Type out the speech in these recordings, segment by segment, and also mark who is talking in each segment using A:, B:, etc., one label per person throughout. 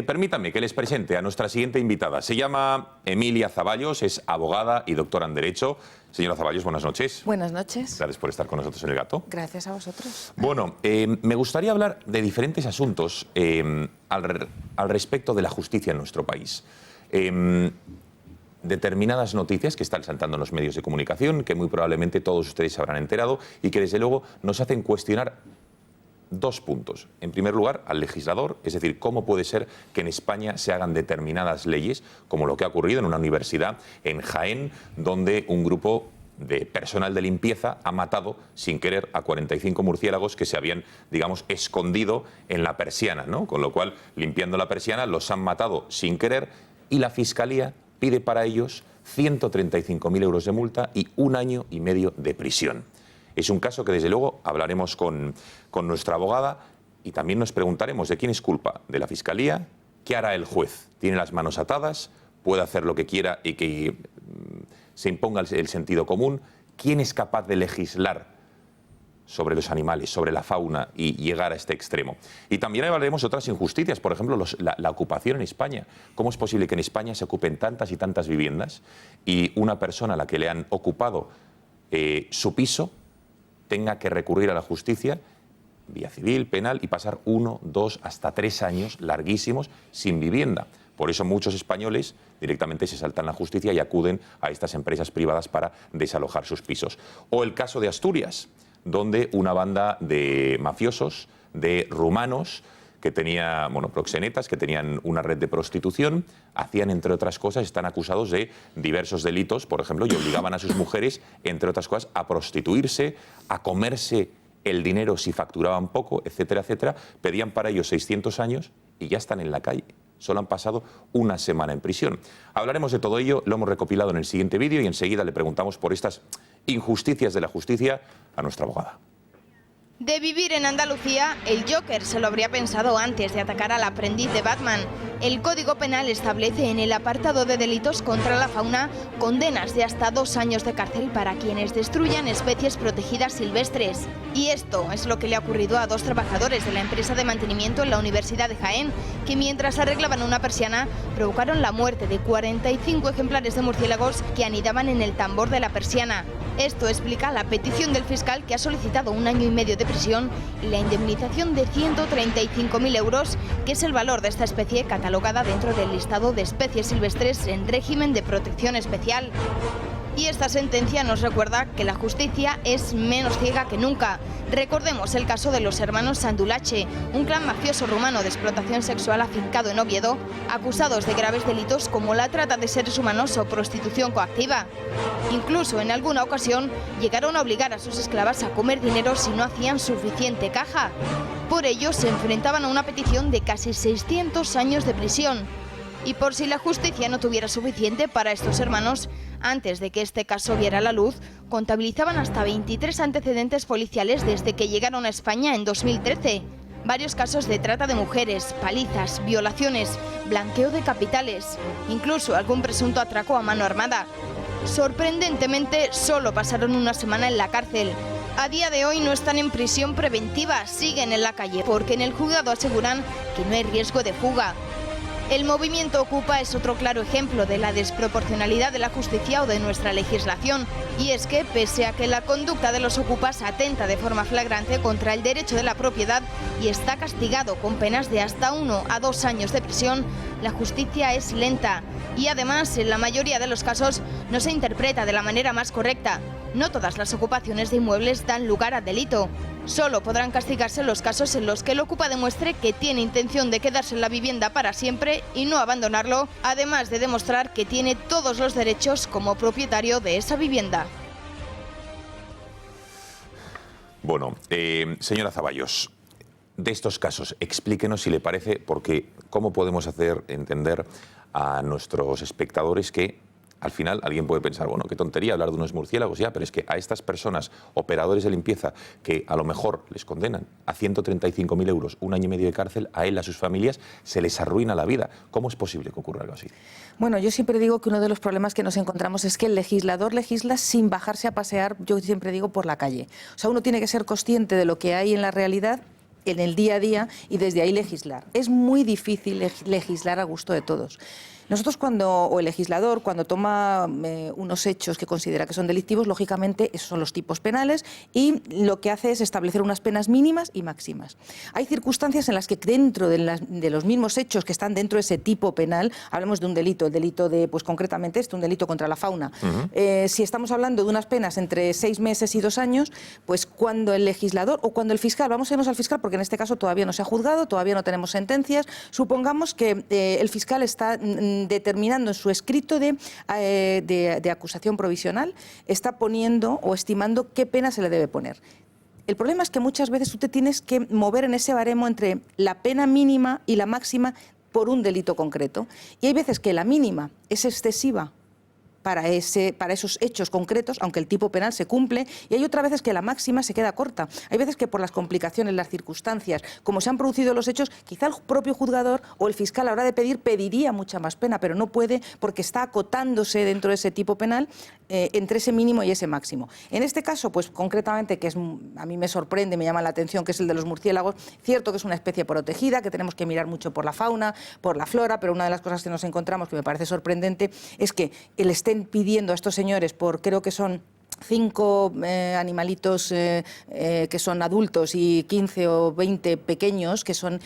A: Permítanme que les presente a nuestra siguiente invitada. Se llama Emilia Zaballos, es abogada y doctora en Derecho. Señora Zaballos, buenas noches.
B: Buenas noches.
A: Gracias por estar con nosotros en El Gato.
B: Gracias a vosotros.
A: Bueno, me gustaría hablar de diferentes asuntos al respecto de la justicia en nuestro país. Determinadas noticias que están saltando en los medios de comunicación, que muy probablemente todos ustedes se habrán enterado y que desde luego nos hacen cuestionar dos puntos. En primer lugar, al legislador, es decir, cómo puede ser que en España se hagan determinadas leyes, como lo que ha ocurrido en una universidad en Jaén, donde un grupo de personal de limpieza ha matado sin querer a 45 murciélagos que se habían, digamos, escondido en la persiana, ¿no? Con lo cual, limpiando la persiana, los han matado sin querer y la Fiscalía pide para ellos 135.000 euros de multa y 1 año y medio de prisión. Es un caso que, desde luego, hablaremos con nuestra abogada y también nos preguntaremos de quién es culpa, de la Fiscalía, qué hará el juez. ¿Tiene las manos atadas? ¿Puede hacer lo que quiera y que se imponga el sentido común? ¿Quién es capaz de legislar sobre los animales, sobre la fauna y llegar a este extremo? Y también hablaremos de otras injusticias, por ejemplo, la ocupación en España. ¿Cómo es posible que en España se ocupen tantas y tantas viviendas y una persona a la que le han ocupado su piso tenga que recurrir a la justicia, vía civil, penal, y pasar 1, 2, hasta 3 años larguísimos sin vivienda? Por eso muchos españoles directamente se saltan la justicia y acuden a estas empresas privadas para desalojar sus pisos. O el caso de Asturias, donde una banda de mafiosos, de rumanos, que tenía, proxenetas, que tenían una red de prostitución, hacían, entre otras cosas, están acusados de diversos delitos, por ejemplo, y obligaban a sus mujeres, entre otras cosas, a prostituirse, a comerse el dinero si facturaban poco, etcétera, etcétera. Pedían para ellos 600 años y ya están en la calle. Solo han pasado 1 semana en prisión. Hablaremos de todo ello, lo hemos recopilado en el siguiente vídeo y enseguida le preguntamos por estas injusticias de la justicia a nuestra abogada.
C: De vivir en Andalucía, el Joker se lo habría pensado antes de atacar al aprendiz de Batman. El Código Penal establece en el apartado de delitos contra la fauna condenas de hasta 2 años de cárcel para quienes destruyan especies protegidas silvestres. Y esto es lo que le ha ocurrido a 2 trabajadores de la empresa de mantenimiento en la Universidad de Jaén, que mientras arreglaban una persiana provocaron la muerte de 45 ejemplares de murciélagos que anidaban en el tambor de la persiana. Esto explica la petición del fiscal, que ha solicitado 1 año y medio de prisión y la indemnización de 135.000 euros, que es el valor de esta especie catalogada dentro del listado de especies silvestres en régimen de protección especial. Y esta sentencia nos recuerda que la justicia es menos ciega que nunca. Recordemos el caso de los hermanos Sandulache, un clan mafioso rumano de explotación sexual afincado en Oviedo, acusados de graves delitos como la trata de seres humanos o prostitución coactiva. Incluso en alguna ocasión llegaron a obligar a sus esclavas a comer dinero si no hacían suficiente caja. Por ello se enfrentaban a una petición de casi 600 años de prisión. Y por si la justicia no tuviera suficiente para estos hermanos, antes de que este caso viera la luz, contabilizaban hasta 23 antecedentes policiales desde que llegaron a España en 2013. Varios casos de trata de mujeres, palizas, violaciones, blanqueo de capitales, incluso algún presunto atraco a mano armada. Sorprendentemente, solo pasaron 1 semana en la cárcel. A día de hoy no están en prisión preventiva, siguen en la calle, porque en el juzgado aseguran que no hay riesgo de fuga. El movimiento Ocupa es otro claro ejemplo de la desproporcionalidad de la justicia o de nuestra legislación. Y es que, pese a que la conducta de los ocupas atenta de forma flagrante contra el derecho de la propiedad y está castigado con penas de hasta 1 a 2 años de prisión, la justicia es lenta. Y además, en la mayoría de los casos, no se interpreta de la manera más correcta. No todas las ocupaciones de inmuebles dan lugar a delito. Solo podrán castigarse los casos en los que el ocupa demuestre que tiene intención de quedarse en la vivienda para siempre y no abandonarlo, además de demostrar que tiene todos los derechos como propietario de esa vivienda.
A: Bueno, señora Zaballos, de estos casos, explíquenos si le parece, porque cómo podemos hacer entender a nuestros espectadores que al final alguien puede pensar, bueno, qué tontería hablar de unos murciélagos ya, pero es que a estas personas, operadores de limpieza, que a lo mejor les condenan a 135.000 euros, 1 año y medio de cárcel, a él, a sus familias, se les arruina la vida. ¿Cómo es posible que ocurra algo así?
B: Bueno, yo siempre digo que uno de los problemas que nos encontramos es que el legislador legisla sin bajarse a pasear, yo siempre digo, por la calle. O sea, uno tiene que ser consciente de lo que hay en la realidad en el día a día y desde ahí legislar. Es muy difícil legislar a gusto de todos. Nosotros o el legislador, cuando toma unos hechos que considera que son delictivos, lógicamente esos son los tipos penales y lo que hace es establecer unas penas mínimas y máximas. Hay circunstancias en las que dentro de los mismos hechos que están dentro de ese tipo penal, hablemos de un delito, el delito de, pues concretamente un delito contra la fauna. Si estamos hablando de unas penas entre 6 meses y 2 años, pues cuando el legislador o cuando el fiscal, vamos a irnos al fiscal porque en este caso todavía no se ha juzgado, todavía no tenemos sentencias, supongamos que el fiscal está determinando en su escrito de acusación provisional, está poniendo o estimando qué pena se le debe poner. El problema es que muchas veces tú te tienes que mover en ese baremo entre la pena mínima y la máxima por un delito concreto. Y hay veces que la mínima es excesiva para esos hechos concretos, aunque el tipo penal se cumple, y hay otras veces que la máxima se queda corta. Hay veces que por las complicaciones, las circunstancias, como se han producido los hechos, quizá el propio juzgador o el fiscal a la hora de pediría mucha más pena, pero no puede porque está acotándose dentro de ese tipo penal entre ese mínimo y ese máximo. En este caso, pues concretamente, que a mí me sorprende, me llama la atención, que es el de los murciélagos, cierto que es una especie protegida, que tenemos que mirar mucho por la fauna, por la flora, pero una de las cosas que nos encontramos, que me parece sorprendente, es que estén pidiendo a estos señores por, creo que son 5 animalitos que son adultos y 15 o 20 pequeños, que son,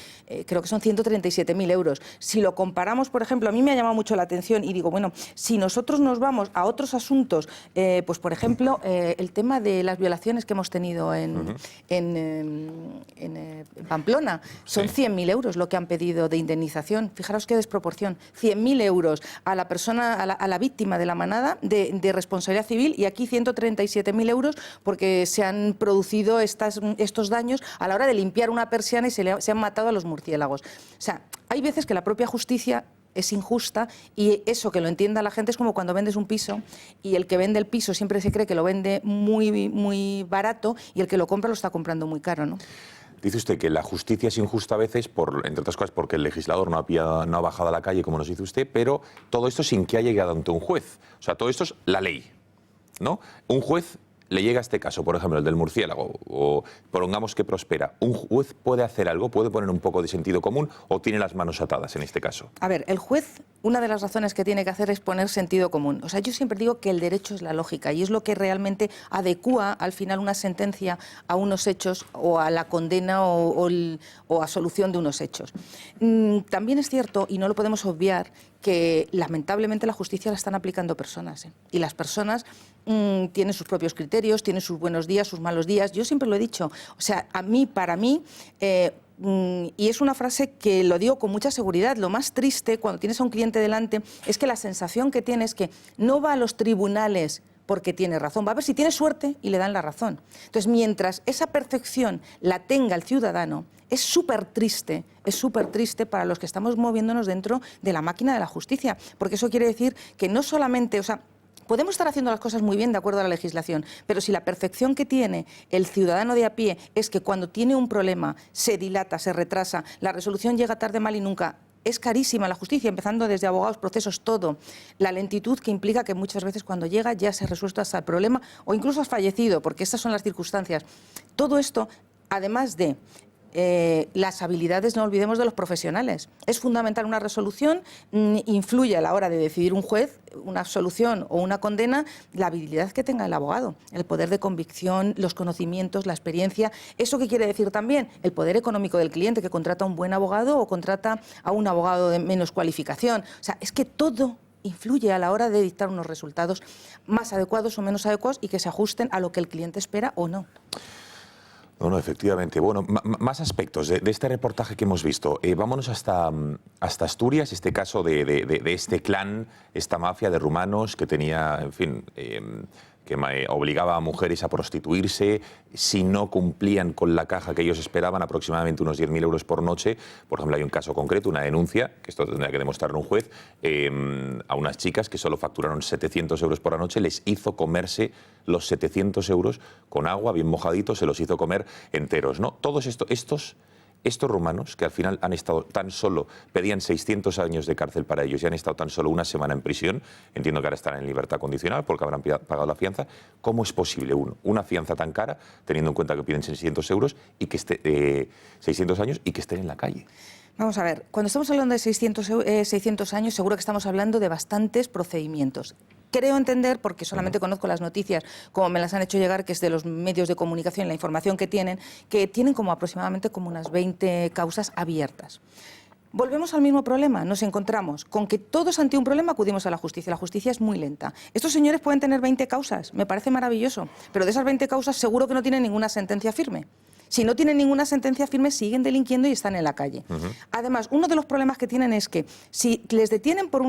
B: creo que son 137.000 euros. Si lo comparamos, por ejemplo, a mí me ha llamado mucho la atención y digo, bueno, si nosotros nos vamos a otros asuntos, pues por ejemplo, el tema de las violaciones que hemos tenido en Pamplona, son 100.000 euros lo que han pedido de indemnización. Fijaros qué desproporción. 100.000 euros a la persona, a la víctima de la manada de responsabilidad civil, y aquí 137.000 euros porque se han producido estos daños a la hora de limpiar una persiana y se han matado a los murciélagos. O sea, hay veces que la propia justicia es injusta, y eso que lo entienda la gente es como cuando vendes un piso y el que vende el piso siempre se cree que lo vende muy, muy barato y el que lo compra lo está comprando muy caro, ¿no?
A: Dice usted que la justicia es injusta a veces, entre otras cosas porque el legislador no ha bajado a la calle, como nos dice usted, pero todo esto sin que haya llegado ante un juez. O sea, todo esto es la ley, ¿no? Un juez le llega a este caso, por ejemplo, el del murciélago, o prolongamos que prospera. ¿Un juez puede hacer algo, puede poner un poco de sentido común, o tiene las manos atadas en este caso?
B: A ver, el juez, una de las razones que tiene que hacer es poner sentido común. O sea, yo siempre digo que el derecho es la lógica y es lo que realmente adecúa al final una sentencia a unos hechos o a la condena o a solución de unos hechos. También es cierto, y no lo podemos obviar, que lamentablemente la justicia la están aplicando personas, y las personas tienen sus propios criterios, tienen sus buenos días, sus malos días. Yo siempre lo he dicho, o sea, para mí, y es una frase que lo digo con mucha seguridad, lo más triste cuando tienes a un cliente delante es que la sensación que tiene es que no va a los tribunales porque tiene razón, va a ver si tiene suerte y le dan la razón. Entonces, mientras esa percepción la tenga el ciudadano, es súper triste para los que estamos moviéndonos dentro de la máquina de la justicia, porque eso quiere decir que no solamente, o sea, podemos estar haciendo las cosas muy bien de acuerdo a la legislación, pero si la percepción que tiene el ciudadano de a pie es que cuando tiene un problema se dilata, se retrasa, la resolución llega tarde, mal y nunca, es carísima la justicia, empezando desde abogados, procesos, todo. La lentitud que implica que muchas veces cuando llega ya se ha resuelto hasta el problema o incluso has fallecido, porque estas son las circunstancias. Todo esto, además de las habilidades, no olvidemos de los profesionales. Es fundamental una resolución, influye a la hora de decidir un juez una absolución o una condena, la habilidad que tenga el abogado, el poder de convicción, los conocimientos, la experiencia. ¿Eso qué quiere decir también? El poder económico del cliente, que contrata a un buen abogado o contrata a un abogado de menos cualificación. O sea, es que todo influye a la hora de dictar unos resultados más adecuados o menos adecuados y que se ajusten a lo que el cliente espera o no.
A: No, efectivamente. Bueno, más aspectos de este reportaje que hemos visto. Vámonos hasta Asturias, este caso de este clan, esta mafia de rumanos que tenía, en fin, que obligaba a mujeres a prostituirse si no cumplían con la caja que ellos esperaban, aproximadamente unos 10.000 euros por noche. Por ejemplo, hay un caso concreto, una denuncia, que esto tendría que demostrarlo un juez, a unas chicas que solo facturaron 700 euros por la noche, les hizo comerse los 700 euros con agua, bien mojaditos, se los hizo comer enteros, ¿no? Todos estos estos rumanos, que al final han estado tan solo, pedían 600 años de cárcel para ellos y han estado tan solo una semana en prisión, entiendo que ahora estarán en libertad condicional porque habrán pagado la fianza, ¿cómo es posible una fianza tan cara, teniendo en cuenta que piden 600 euros y que 600 años y que estén en la calle?
B: Vamos a ver, cuando estamos hablando de 600 años, seguro que estamos hablando de bastantes procedimientos. Creo entender, porque solamente conozco las noticias, como me las han hecho llegar, que es de los medios de comunicación, la información que tienen como aproximadamente como unas 20 causas abiertas. Volvemos al mismo problema, nos encontramos con que todos ante un problema acudimos a la justicia. La justicia es muy lenta. Estos señores pueden tener 20 causas, me parece maravilloso, pero de esas 20 causas seguro que no tienen ninguna sentencia firme. Si no tienen ninguna sentencia firme, siguen delinquiendo y están en la calle. Además, uno de los problemas que tienen es que si les detienen por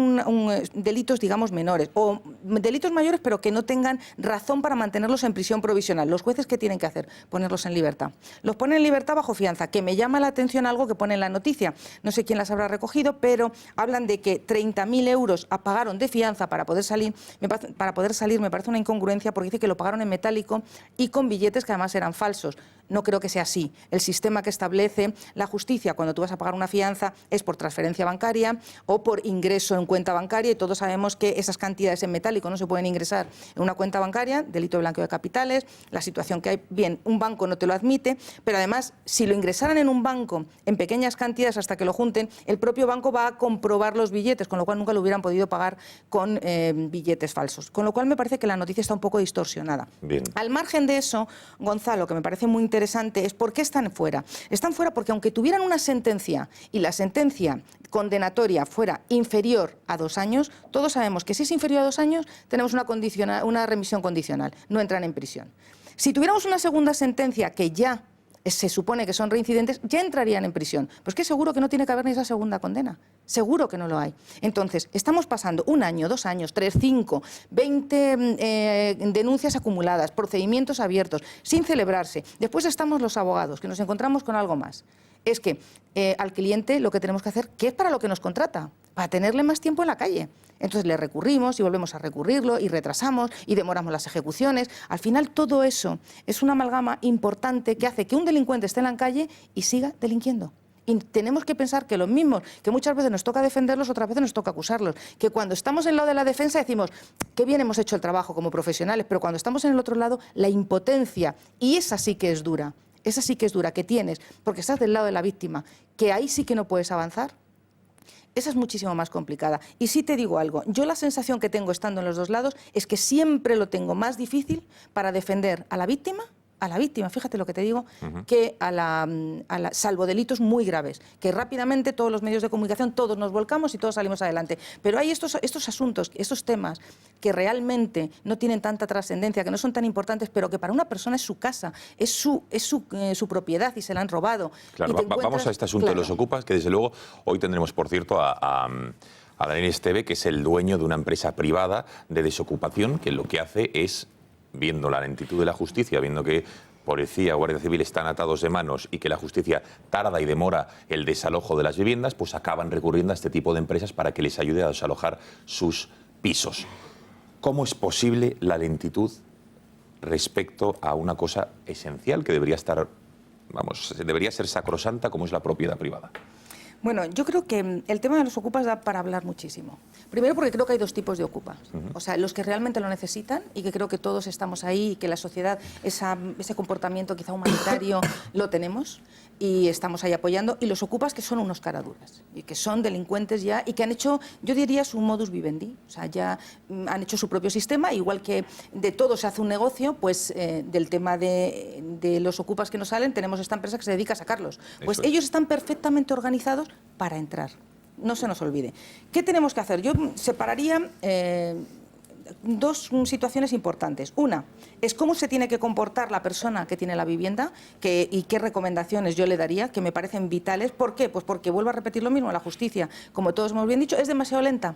B: delitos, digamos, menores o delitos mayores, pero que no tengan razón para mantenerlos en prisión provisional, los jueces, ¿qué tienen que hacer? Ponerlos en libertad. Los ponen en libertad bajo fianza, que me llama la atención algo que pone en la noticia. No sé quién las habrá recogido, pero hablan de que 30.000 euros pagaron de fianza para poder salir. Me parece una incongruencia porque dice que lo pagaron en metálico y con billetes que además eran falsos. No creo que sea así. El sistema que establece la justicia cuando tú vas a pagar una fianza es por transferencia bancaria o por ingreso en cuenta bancaria, y todos sabemos que esas cantidades en metálico no se pueden ingresar en una cuenta bancaria, delito de blanqueo de capitales, la situación que hay, bien, un banco no te lo admite, pero además si lo ingresaran en un banco en pequeñas cantidades hasta que lo junten, el propio banco va a comprobar los billetes, con lo cual nunca lo hubieran podido pagar con billetes falsos. Con lo cual me parece que la noticia está un poco distorsionada.
A: Bien.
B: Al margen de eso, Gonzalo, que me parece muy interesante es por qué están fuera. Están fuera porque aunque tuvieran una sentencia y la sentencia condenatoria fuera inferior a 2 años, todos sabemos que si es inferior a 2 años tenemos una remisión condicional, no entran en prisión. Si tuviéramos una segunda sentencia que ya se supone que son reincidentes, ya entrarían en prisión. Pues que seguro que no tiene que haber ni esa segunda condena. Seguro que no lo hay. Entonces, estamos pasando 1 año, 2 años, 3, 5, 20 denuncias acumuladas, procedimientos abiertos, sin celebrarse. Después estamos los abogados, que nos encontramos con algo más. Es que al cliente lo que tenemos que hacer, ¿qué es para lo que nos contrata? Para tenerle más tiempo en la calle. Entonces le recurrimos y volvemos a recurrirlo y retrasamos y demoramos las ejecuciones. Al final todo eso es una amalgama importante que hace que un delincuente esté en la calle y siga delinquiendo. Y tenemos que pensar que los mismos, que muchas veces nos toca defenderlos, otras veces nos toca acusarlos. Que cuando estamos en el lado de la defensa decimos, qué bien hemos hecho el trabajo como profesionales, pero cuando estamos en el otro lado, la impotencia, y esa sí que es dura, esa sí que es dura, que tienes, porque estás del lado de la víctima, que ahí sí que no puedes avanzar. Esa es muchísimo más complicada. Y sí te digo algo, yo la sensación que tengo estando en los dos lados es que siempre lo tengo más difícil para defender a la víctima, fíjate lo que te digo, que salvo delitos muy graves, que rápidamente todos los medios de comunicación, todos nos volcamos y todos salimos adelante. Pero hay estos asuntos, estos temas que realmente no tienen tanta trascendencia, que no son tan importantes, pero que para una persona es su casa, es su propiedad y se la han robado.
A: Claro, vamos a este asunto de los ocupas, que desde luego hoy tendremos, por cierto, a Daniel Esteve, que es el dueño de una empresa privada de desocupación, que lo que hace es, viendo la lentitud de la justicia, viendo que policía, Guardia Civil están atados de manos y que la justicia tarda y demora el desalojo de las viviendas, pues acaban recurriendo a este tipo de empresas para que les ayude a desalojar sus pisos. ¿Cómo es posible la lentitud respecto a una cosa esencial que debería ser sacrosanta, como es la propiedad privada?
B: Bueno, yo creo que el tema de los ocupas da para hablar muchísimo. Primero porque creo que hay 2 tipos de ocupas. O sea, los que realmente lo necesitan y que creo que todos estamos ahí y que la sociedad, ese comportamiento quizá humanitario lo tenemos y estamos ahí apoyando. Y los ocupas que son unos caraduras y que son delincuentes ya y que han hecho, yo diría, su modus vivendi. O sea, ya han hecho su propio sistema, igual que de todo se hace un negocio, pues del tema de los ocupas que nos salen, tenemos esta empresa que se dedica a sacarlos. Pues ellos están perfectamente organizados para entrar. No se nos olvide. ¿Qué tenemos que hacer? Yo separaría 2 situaciones importantes. Una es cómo se tiene que comportar la persona que tiene la vivienda y qué recomendaciones yo le daría, que me parecen vitales. ¿Por qué? Pues porque, vuelvo a repetir lo mismo, la justicia, como todos hemos bien dicho, es demasiado lenta.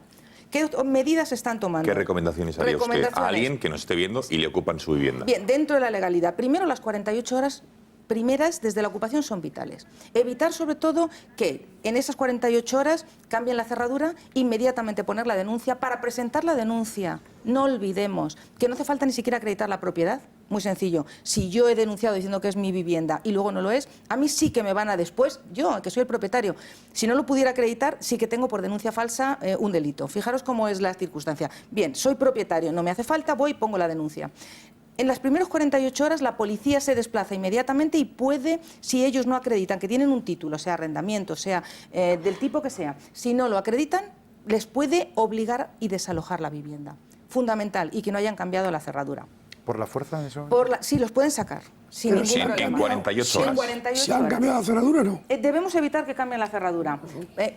B: ¿Qué medidas se están tomando?
A: ¿Qué recomendaciones haría usted a alguien que nos esté viendo y le ocupan su vivienda? Bien,
B: dentro de la legalidad. Primero, las 48 horas primeras desde la ocupación son vitales. Evitar sobre todo que en esas 48 horas cambien la cerradura, inmediatamente poner la denuncia. Para presentar la denuncia, no olvidemos que no hace falta ni siquiera acreditar la propiedad, Muy sencillo. Si yo he denunciado diciendo que es mi vivienda y luego no lo es, a mí sí que me van a después, yo, que soy el propietario, si no lo pudiera acreditar, sí que tengo por denuncia falsa un delito. Fijaros cómo es la circunstancia. Bien, soy propietario, no me hace falta, voy y pongo la denuncia. En las primeras 48 horas la policía se desplaza inmediatamente y puede, si ellos no acreditan que tienen un título, sea arrendamiento, sea del tipo que sea, si no lo acreditan, les puede obligar y desalojar la vivienda. Fundamental, y que no hayan cambiado la cerradura.
D: ¿Por la fuerza de eso?
B: Sí, los pueden sacar, sin
A: Pero
B: ningún problema.
A: en 48 horas.
B: En 48
E: ¿Se han
B: horas.
E: cambiado la cerradura o no?
B: Debemos evitar que cambien la cerradura.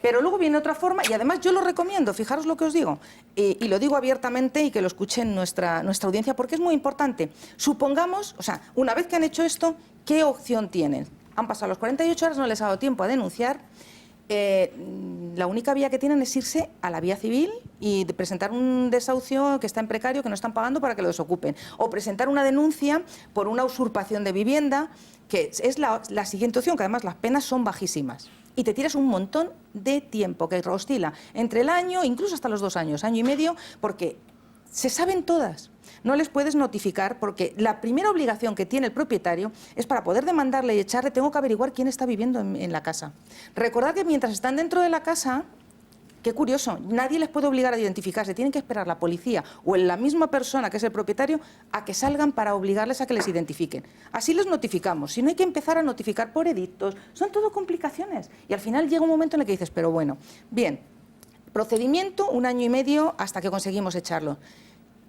B: Pero luego viene otra forma, y además yo lo recomiendo, fijaros lo que os digo, y lo digo abiertamente y que lo escuchen nuestra audiencia, porque es muy importante. Supongamos, o sea, una vez que han hecho esto, ¿qué opción tienen? Han pasado las 48 horas, no les ha dado tiempo a denunciar. La única vía que tienen es irse a la vía civil y presentar un desahucio que está en precario, que no están pagando para que lo desocupen. O presentar una denuncia por una usurpación de vivienda, que es la siguiente opción, que además las penas son bajísimas. Y te tiras un montón de tiempo, que oscila entre el año, incluso hasta los 2 años, año y medio, porque se saben todas. No les puedes notificar porque la primera obligación que tiene el propietario es, para poder demandarle y echarle, tengo que averiguar quién está viviendo en la casa. Recordad que mientras están dentro de la casa, qué curioso, nadie les puede obligar a identificarse, tienen que esperar la policía o la misma persona que es el propietario a que salgan para obligarles a que les identifiquen. Así les notificamos, si no hay que empezar a notificar por edictos, son todo complicaciones. Y al final llega un momento en el que dices, pero bueno, bien, procedimiento 1 año y medio hasta que conseguimos echarlo.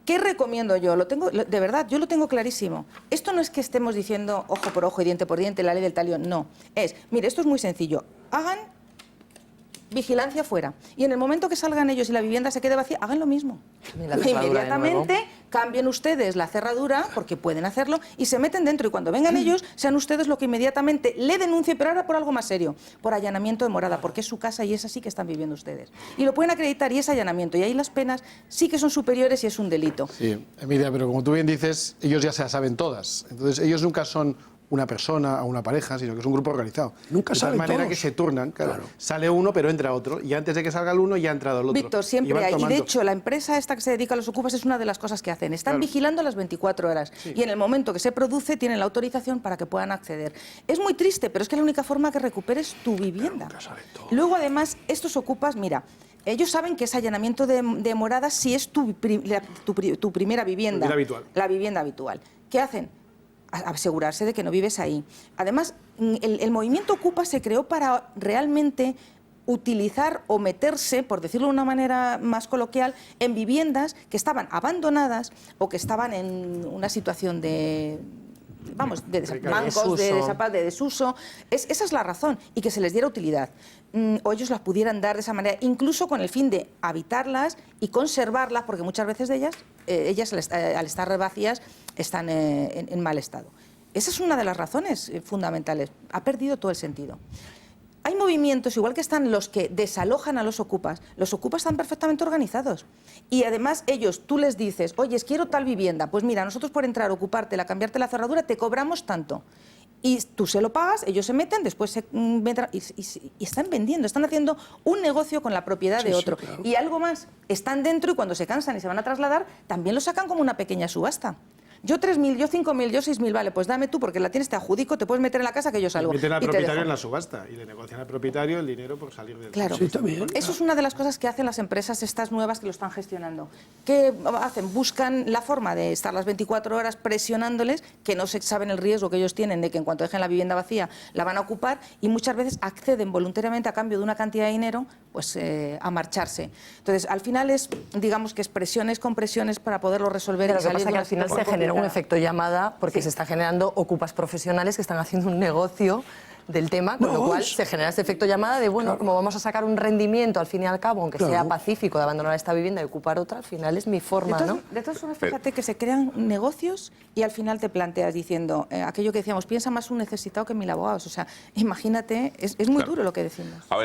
B: ¿Qué recomiendo yo? De verdad, yo lo tengo clarísimo. Esto no es que estemos diciendo ojo por ojo y diente por diente, la ley del talión, no. Mire, esto es muy sencillo. Hagan vigilancia fuera. Y en el momento que salgan ellos y la vivienda se quede vacía, hagan lo mismo. Inmediatamente cambien ustedes la cerradura, porque pueden hacerlo, y se meten dentro. Y cuando vengan ellos, sean ustedes los que inmediatamente le denuncien, pero ahora por algo más serio, por allanamiento de morada, porque es su casa y es así que están viviendo ustedes. Y lo pueden acreditar y es allanamiento. Y ahí las penas sí que son superiores y es un delito.
F: Sí, Emilia, pero como tú bien dices, ellos ya se las saben todas. Entonces, ellos nunca son una persona o una pareja, sino que es un grupo organizado.
E: Nunca saben
F: de tal manera
E: todos.
F: que se turnan, claro. Sale uno, pero entra otro. Y antes de que salga el uno, ya ha entrado el otro.
B: Víctor, siempre
F: van
B: hay. Y de
F: tomando.
B: hecho, la empresa esta que se dedica a los ocupas es una de las cosas que hacen. Están
F: Claro.
B: vigilando las 24 horas.
F: Sí.
B: Y en el momento que se produce, tienen la autorización para que puedan acceder. Es muy triste, pero es que la única forma que recuperes tu vivienda. Luego, además, estos ocupas, mira, ellos saben que es allanamiento de morada si es tu primera vivienda.
F: Vivienda habitual.
B: La vivienda habitual. ¿Qué hacen? Asegurarse de que no vives ahí. Además, el movimiento Ocupa se creó para realmente utilizar o meterse, por decirlo de una manera más coloquial, en viviendas que estaban abandonadas o que estaban en una situación de bancos, de desuso. Esa es la razón, y que se les diera utilidad. O ellos las pudieran dar de esa manera, incluso con el fin de habitarlas y conservarlas, porque muchas veces de ellas al estar vacías, están en mal estado. Esa es una de las razones fundamentales. Ha perdido todo el sentido. Hay movimientos, igual que están los que desalojan a los ocupas están perfectamente organizados. Y además tú les dices, oye, quiero tal vivienda, pues mira, nosotros por entrar, ocupártela, cambiarte la cerradura, te cobramos tanto. Y tú se lo pagas, ellos se meten, después se meten y están vendiendo, están haciendo un negocio con la propiedad de otro.
E: Claro.
B: Y algo más, están dentro y cuando se cansan y se van a trasladar, también lo sacan como una pequeña subasta. Yo 3.000, yo 5.000, yo 6.000, vale, pues dame tú, porque la tienes, te adjudico, te puedes meter en la casa que yo salgo.
F: Meten al
B: y te
F: propietario
B: dejo.
F: en la subasta y le negocian al propietario el dinero por salir del...
B: Claro,
E: Sí, también.
B: eso es una de las cosas que hacen las empresas estas nuevas que lo están gestionando. ¿Qué hacen? Buscan la forma de estar las 24 horas presionándoles, que no se saben el riesgo que ellos tienen de que en cuanto dejen la vivienda vacía la van a ocupar, y muchas veces acceden voluntariamente a cambio de una cantidad de dinero pues a marcharse. Entonces, al final digamos que es presiones con presiones para poderlo resolver.
G: Pero
B: y
G: lo que
B: salir
G: pasa es que
B: de
G: al final
B: una
G: se genera un
B: complicada.
G: efecto llamada porque se está generando ocupas profesionales que están haciendo un negocio del tema, con lo cual se genera este efecto llamada de, bueno, como vamos a sacar un rendimiento al fin y al cabo, aunque sea pacífico, de abandonar esta vivienda y ocupar otra, al final es mi forma, ¿no?
B: De todas formas, fíjate que se crean negocios y al final te planteas diciendo, aquello que decíamos, piensa más un necesitado que 1000 abogados. O sea, imagínate, es muy duro lo que decimos.
A: A ver,